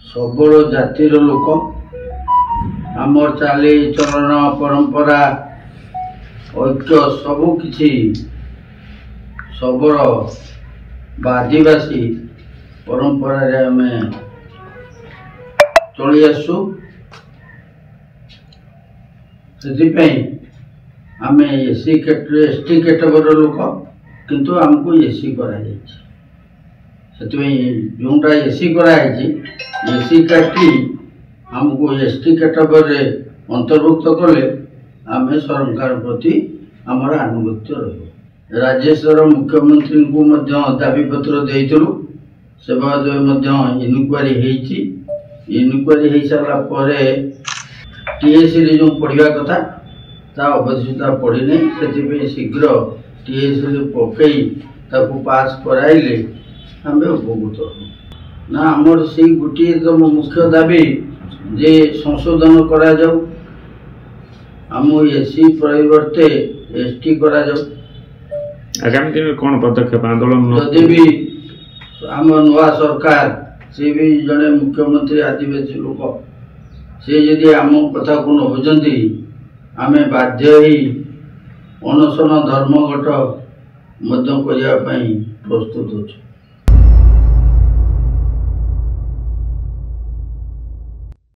सबल जातिर लोक आमर चाली चलन परंपरा ऐक्य सबु किछि सबल आदिवासी परंपरा रे आमे चली आसु से आमे एसटी कैटेगरी लोक किंतु आमको एसी करा जोटा एसी कराई एसी काटी आमको एसटी कैटेगरी अंतर्भुक्त कले आम सरकार प्रति आमर आनुगत्य रही राज्यस्तर मुख्यमंत्री को दाबी पत्र देलु से बाद इनक्वारी इनक्वारी हो सारा पर टीएसी जो पढ़ा कथा ता अवश्यता पढ़ी नहीं से शीघ्र टीएसी पकई पास कराइले आम उपकृत ना आमर से गोटे तो मुख्य दाबी जे संशोधन करा जाऊ आम एसी परिवर्ते एसटी करा जाऊ आगामी दिन में कौन पदक्षेप आंदोलन जदि भी आम नुआ सरकार से भी जड़े मुख्यमंत्री आदिवासी लोक से जदि आम कथा को न बुझती आम बाध्य ही अनशन धर्मघट करने प्रस्तुत होछु।